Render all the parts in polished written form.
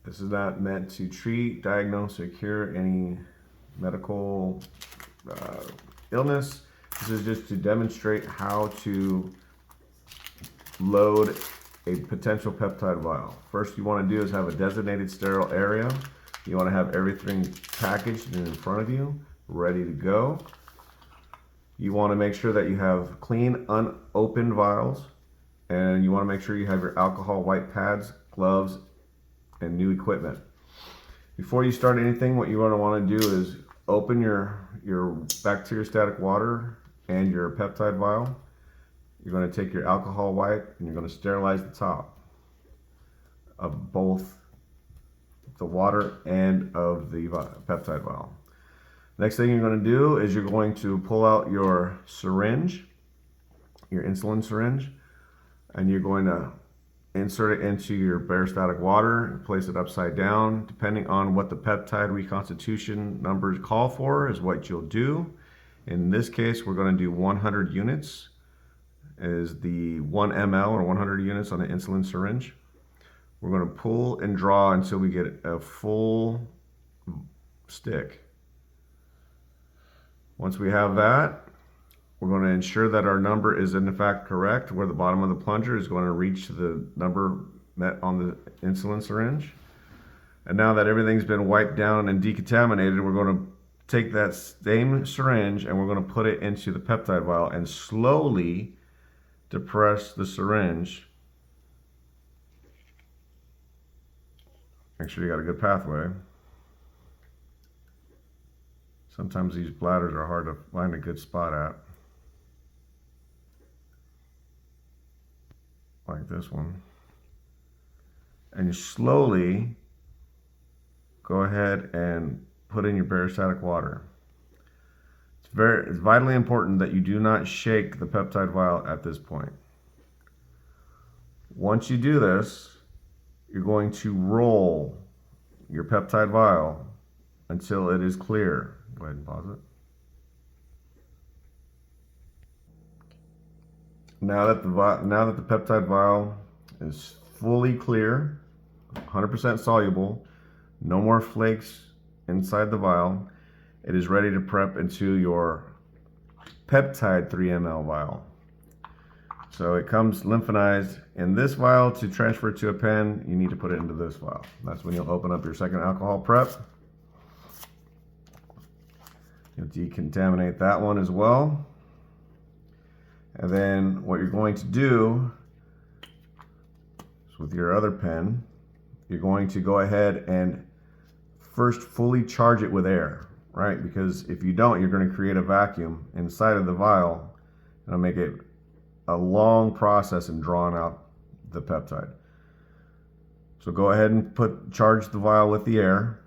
This is not meant to treat, diagnose, or cure any medical illness. This is just to demonstrate how to load a potential peptide vial. First you want to do is have a designated sterile area. You want to have everything packaged and in front of you, ready to go. You want to make sure that you have clean, unopened vials, and you want to make sure you have your alcohol white pads, gloves, and new equipment. Before you start anything, what you want to do is open your bacteriostatic water and your peptide vial. You're going to take your alcohol wipe and you're going to sterilize the top of both the water and of the peptide vial. Next thing you're going to do is you're going to pull out your syringe, your insulin syringe, and you're going to insert it into your barostatic water and place it upside down. Depending on what the peptide reconstitution numbers call for is what you'll do. In this case, we're going to do 100 units is the 1 ml or 100 units on the insulin syringe. We're going to pull and draw until we get a full stick. Once we have that, we're going to ensure that our number is in fact correct, where the bottom of the plunger is going to reach the number met on the insulin syringe. And now that everything's been wiped down and decontaminated, we're going to take that same syringe and we're going to put it into the peptide vial and slowly depress the syringe. Make sure you got a good pathway. Sometimes these bladders are hard to find a good spot at. Like this one. And you slowly go ahead and put in your barostatic water. It's vitally important that you do not shake the peptide vial at this point. Once you do this, you're going to roll your peptide vial until it is clear. Go ahead and pause it. Now that the peptide vial is fully clear, 100% soluble, no more flakes inside the vial, it is ready to prep into your peptide 3 ml vial. So it comes lymphanized in this vial. To transfer it to a pen, you need to put it into this vial. That's when you'll open up your second alcohol prep. You'll decontaminate that one as well. And then what you're going to do is with your other pen, you're going to go ahead and first fully charge it with air, right? Because if you don't, you're going to create a vacuum inside of the vial and it'll make it a long process in drawing out the peptide. So go ahead and charge the vial with the air,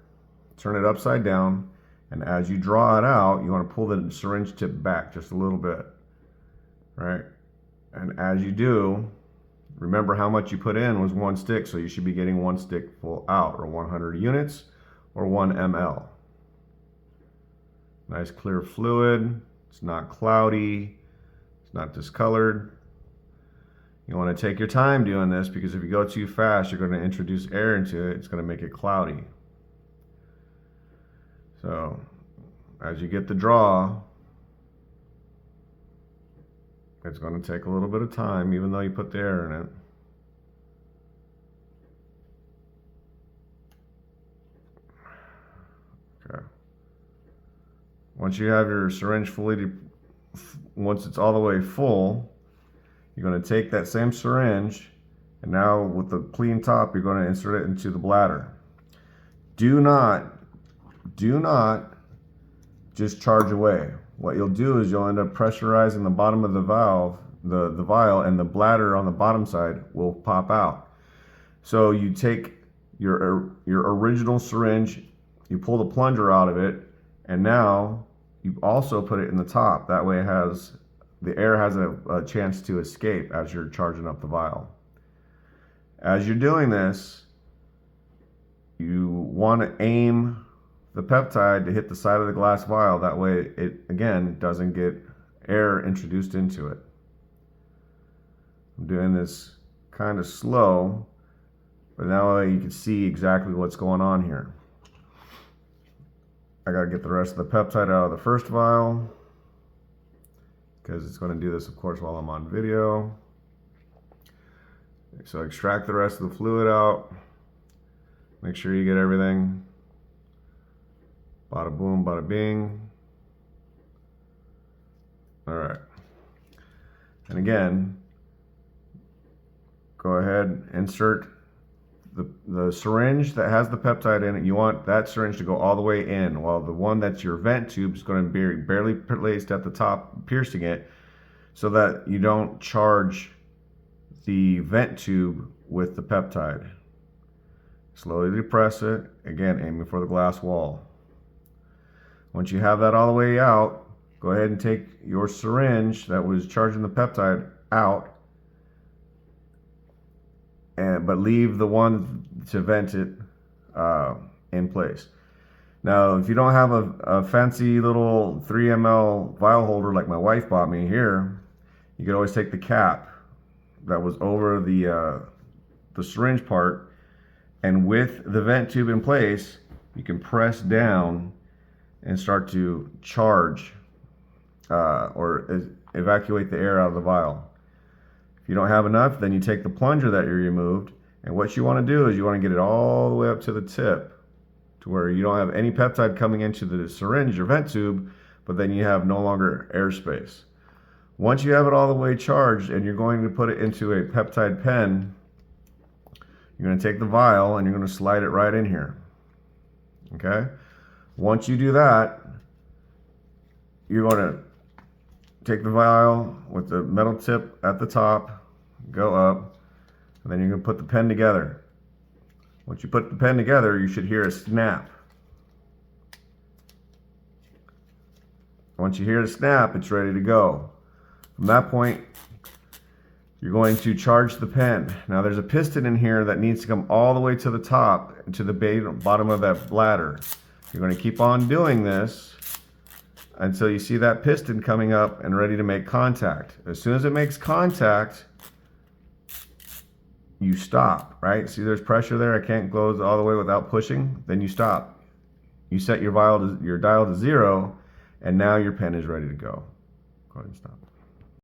turn it upside down, and as you draw it out, you want to pull the syringe tip back just a little bit, right? And as you do, remember how much you put in was 1 stick, so you should be getting 1 stick full out, or 100 units, or 1 ml. Nice clear fluid. It's not cloudy. It's not discolored. You want to take your time doing this because if you go too fast, you're going to introduce air into it. It's going to make it cloudy. So as you get the draw, it's going to take a little bit of time, even though you put the air in it. Okay. Once you have your syringe once it's all the way full, you're going to take that same syringe and now with the clean top, you're going to insert it into the bladder. Do not just charge away. What you'll do is you'll end up pressurizing the bottom of the valve, the vial, and the bladder on the bottom side will pop out. So you take your original syringe, you pull the plunger out of it, and now you also put it in the top. That way the air has a chance to escape as you're charging up the vial. As you're doing this, you want to aim the peptide to hit the side of the glass vial. That way it, again, doesn't get air introduced into it. I'm doing this kind of slow, But now you can see exactly what's going on here. I gotta get the rest of the peptide out of the first vial, because it's going to do this, of course, while I'm on video. So extract the rest of the fluid out. Make sure you get everything. Bada boom, bada bing. All right. And again, go ahead, insert the syringe that has the peptide in it. You want that syringe to go all the way in, while the one that's your vent tube is going to be barely placed at the top, piercing it, so that you don't charge the vent tube with the peptide. Slowly depress it, again aiming for the glass wall. Once you have that all the way out, go ahead and take your syringe that was charging the peptide out, but leave the one to vent it in place. Now, if you don't have a fancy little 3 ml vial holder like my wife bought me here, you can always take the cap that was over the syringe part, and with the vent tube in place, you can press down and start to charge or evacuate the air out of the vial. If you don't have enough, then you take the plunger that you removed, and what you want to do is you want to get it all the way up to the tip to where you don't have any peptide coming into the syringe or vent tube, but then you have no longer airspace. Once you have it all the way charged and you're going to put it into a peptide pen, you're going to take the vial and you're going to slide it right in here. Okay? Once you do that, you're going to take the vial with the metal tip at the top, go up, and then you're going to put the pen together. Once you put the pen together, you should hear a snap. Once you hear the snap, it's ready to go. From that point, you're going to charge the pen. Now there's a piston in here that needs to come all the way to the top, to the bottom of that bladder. You're going to keep on doing this until you see that piston coming up and ready to make contact. As soon as it makes contact, you stop, right? See, there's pressure there. I can't close all the way without pushing. Then you stop. You set your dial to 0, and now your pen is ready to go. Go ahead and stop.